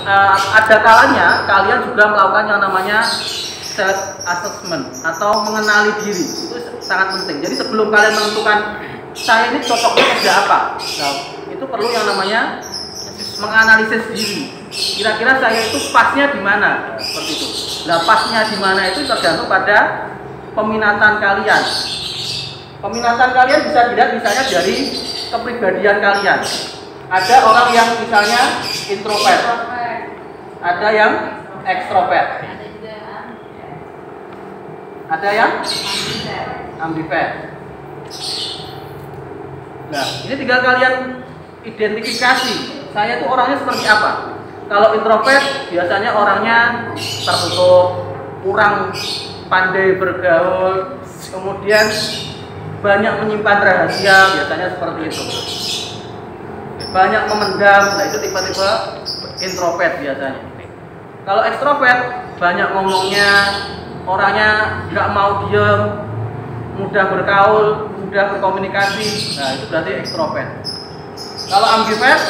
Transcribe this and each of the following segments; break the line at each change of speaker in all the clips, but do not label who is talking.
ada kalanya kalian juga melakukan yang namanya self assessment atau mengenali diri. Itu sangat penting. Jadi sebelum kalian menentukan saya ini cocoknya kerja apa, nah, itu perlu yang namanya menganalisis diri. Kira-kira saya itu pasnya di mana, seperti itu. Nah, pasnya di mana itu tergantung pada peminatan kalian. Peminatan kalian bisa dilihat misalnya dari kepribadian kalian. Ada orang yang misalnya introvert, ada yang ekstrovert, ada yang ambivert. Nah, ini tinggal kalian identifikasi. Saya itu orangnya seperti apa. Kalau introvert biasanya orangnya tertutup, kurang pandai bergaul, kemudian banyak menyimpan rahasia, biasanya seperti itu. Banyak memendam, nah itu tipe-tipe introvert biasanya. Kalau ekstrovert banyak ngomongnya, orangnya nggak mau diem, mudah bergaul, mudah berkomunikasi, nah itu berarti ekstrovert. Kalau ambivert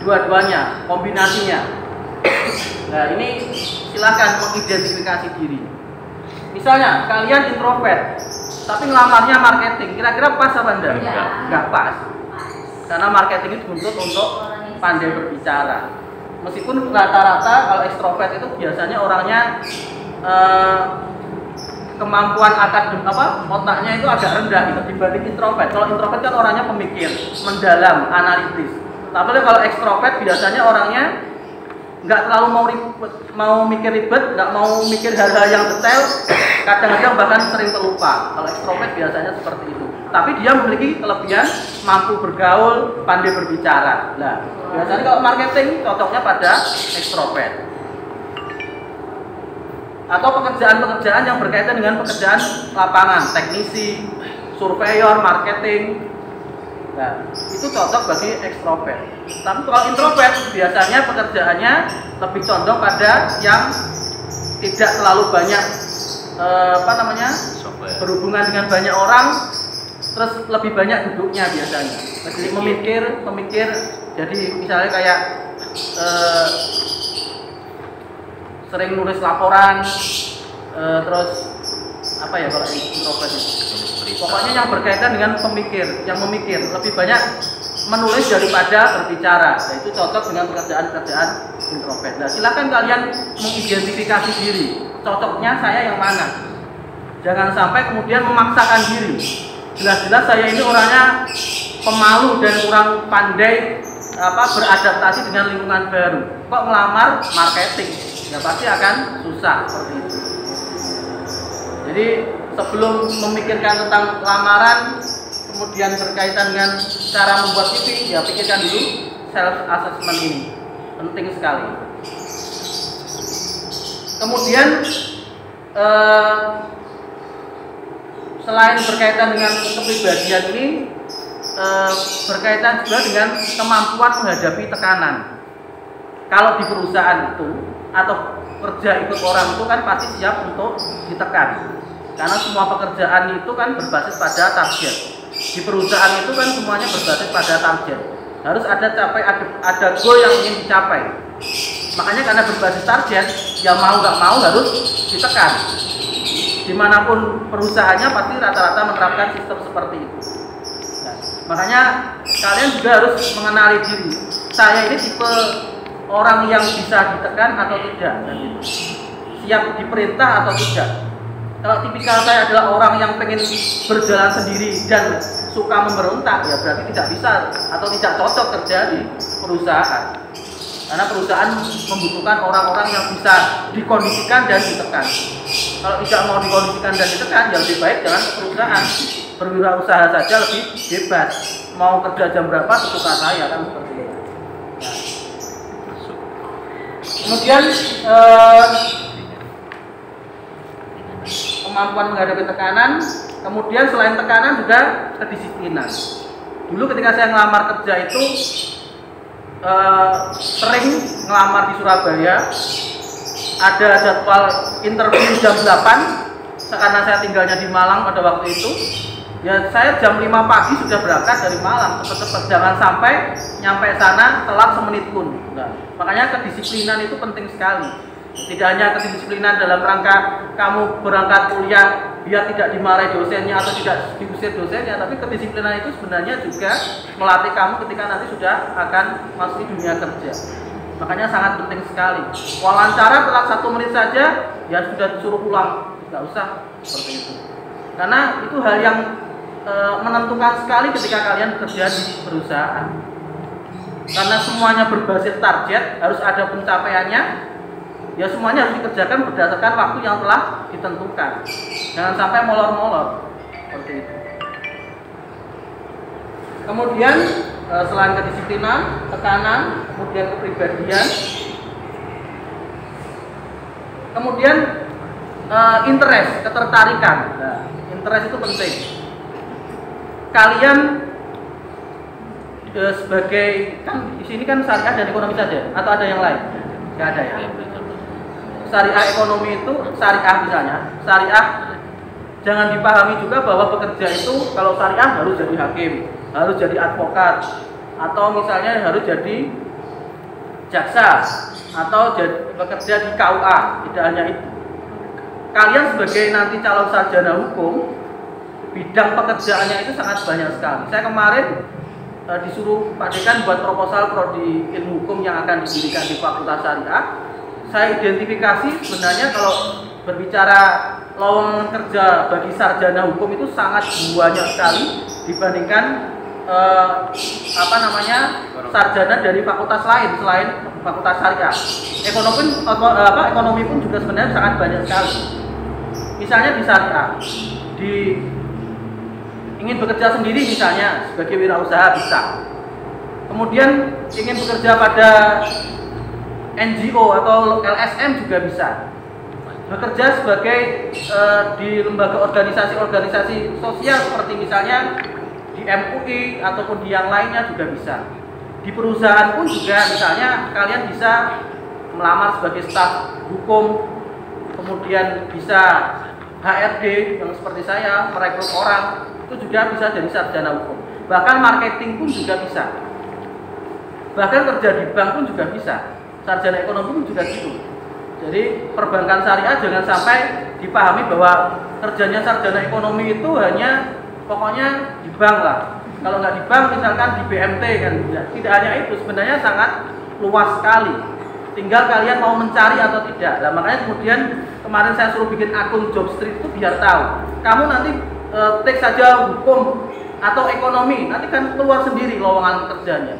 dua-duanya, kombinasinya. Nah ini silakan mengidentifikasi diri. Misalnya kalian introvert, tapi ngelamarnya marketing, kira-kira pas apa enggak? Enggak pas. Karena marketing itu dituntut untuk pandai berbicara. Meskipun rata-rata kalau ekstrovert itu biasanya orangnya kemampuan otaknya itu agak rendah gitu dibanding introvert. Kalau introvert kan orangnya pemikir, mendalam, analitis. Tapi kalau ekstrovert biasanya orangnya nggak terlalu mau mikir ribet, nggak mau mikir hal-hal yang detail, kadang-kadang bahkan sering terlupa. Kalau ekstrovert biasanya seperti itu. Tapi dia memiliki kelebihan mampu bergaul, pandai berbicara. Nah, biasanya kalau marketing cocoknya pada ekstrovert. Atau pekerjaan-pekerjaan yang berkaitan dengan pekerjaan lapangan, teknisi, surveyor, marketing. Nah, itu cocok bagi ekstrovert. Tapi kalau introvert biasanya pekerjaannya lebih condong pada yang tidak terlalu banyak berhubungan dengan banyak orang, terus lebih banyak duduknya biasanya. Jadi memikir. Jadi misalnya kayak sering nulis laporan, terus apa ya kalau introvert itu? Pokoknya yang berkaitan dengan yang memikir, lebih banyak menulis daripada berbicara. Nah, itu cocok dengan pekerjaan-pekerjaan introvert. Nah, silakan kalian mengidentifikasi diri. Cocoknya saya yang mana? Jangan sampai kemudian memaksakan diri. Jelas-jelas saya ini orangnya pemalu dan kurang pandai beradaptasi dengan lingkungan baru. Kok ngelamar marketing? Ya pasti akan susah seperti itu. Jadi sebelum memikirkan tentang lamaran, kemudian berkaitan dengan cara membuat CV, ya pikirkan dulu self assessment ini, penting sekali. Kemudian selain berkaitan dengan kepribadian ini, berkaitan juga dengan kemampuan menghadapi tekanan. Kalau di perusahaan itu atau kerja ikut orang itu kan pasti siap untuk ditekan. Karena semua pekerjaan itu kan berbasis pada target. Di perusahaan itu kan semuanya berbasis pada target. Harus ada goal yang ingin dicapai. Makanya karena berbasis target, ya mau nggak mau harus ditekan. Dimanapun perusahaannya pasti rata-rata menerapkan sistem seperti itu. Nah, makanya kalian juga harus mengenali diri. Saya ini tipe orang yang bisa ditekan atau tidak, dan gitu. Siap diperintah atau tidak. Kalau tipikal saya adalah orang yang pengen berjalan sendiri dan suka memberontak, ya berarti tidak bisa atau tidak cocok kerja di perusahaan. Karena perusahaan membutuhkan orang-orang yang bisa dikondisikan dan ditekan. Kalau tidak mau dikondisikan dan ditekan, ya lebih baik jangan ke perusahaan. Berwirausaha saja lebih bebas. Mau kerja jam berapa sesuka saya, kan seperti itu. Kemudian kemampuan menghadapi tekanan, kemudian selain tekanan juga kedisiplinan. Dulu ketika saya ngelamar kerja itu sering ngelamar di Surabaya, ada jadwal interview jam 8, karena saya tinggalnya di Malang pada waktu itu. Ya saya jam 5 pagi sudah berangkat dari Malang, cepet-cepet, jangan sampai nyampe sana telat semenit pun. Nah, Makanya kedisiplinan itu penting sekali. Tidak hanya kedisiplinan dalam rangka kamu berangkat kuliah biar tidak dimarahi dosennya atau tidak diusir dosennya, tapi kedisiplinan itu sebenarnya juga melatih kamu ketika nanti sudah akan masuk dunia kerja. Makanya sangat penting sekali. Wawancara telat 1 menit saja ya sudah disuruh pulang, nggak usah seperti itu. Karena itu hal yang menentukan sekali ketika kalian bekerja di perusahaan. Karena semuanya berbasis target, harus ada pencapaiannya. Ya semuanya harus dikerjakan berdasarkan waktu yang telah ditentukan. Jangan sampai molor-molor seperti itu. Kemudian selain kedisiplinan, tekanan, kemudian kepribadian, kemudian interest, ketertarikan. Nah, interest itu penting. Kalian sebagai, kan di sini kan syariah dan ekonomi saja, atau ada yang lain? Nggak ada ya. Syariah ekonomi itu, syariah misalnya, syariah jangan dipahami juga bahwa pekerja itu kalau syariah harus jadi hakim, harus jadi advokat, atau misalnya harus jadi jaksa, atau bekerja di KUA. Tidak hanya itu. Kalian sebagai nanti calon sarjana hukum, bidang pekerjaannya itu sangat banyak sekali. Saya kemarin disuruh Pak Dekan buat proposal prodi ilmu hukum yang akan didirikan di Fakultas Syariah. Saya identifikasi sebenarnya kalau berbicara lowongan kerja bagi sarjana hukum itu sangat banyak sekali dibandingkan sarjana dari fakultas lain selain Fakultas Syariah. Ekonomi pun juga sebenarnya sangat banyak sekali. Misalnya di syariah, ingin bekerja sendiri misalnya sebagai wirausaha bisa. Kemudian ingin bekerja pada NGO atau LSM juga bisa. Bekerja sebagai di lembaga organisasi sosial seperti misalnya di MUI ataupun di yang lainnya juga bisa. Di perusahaan pun juga misalnya kalian bisa melamar sebagai staf hukum, kemudian bisa HRD yang seperti saya merekrut orang, itu juga bisa jadi sarjana hukum. Bahkan marketing pun juga bisa. Bahkan kerja di bank pun juga bisa. Sarjana ekonomi pun juga gitu. Jadi perbankan syariah jangan sampai dipahami bahwa kerjanya sarjana ekonomi itu hanya pokoknya di bank lah. Kalau nggak di bank misalkan di BMT kan. Tidak hanya itu, sebenarnya sangat luas sekali. Tinggal kalian mau mencari atau tidak. Nah, makanya kemudian kemarin saya suruh bikin akun Jobstreet itu biar tahu. Kamu nanti take saja hukum atau ekonomi, nanti kan keluar sendiri lowongan kerjanya.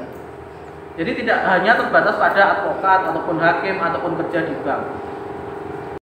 Jadi tidak hanya terbatas pada advokat ataupun hakim ataupun kerja di bank.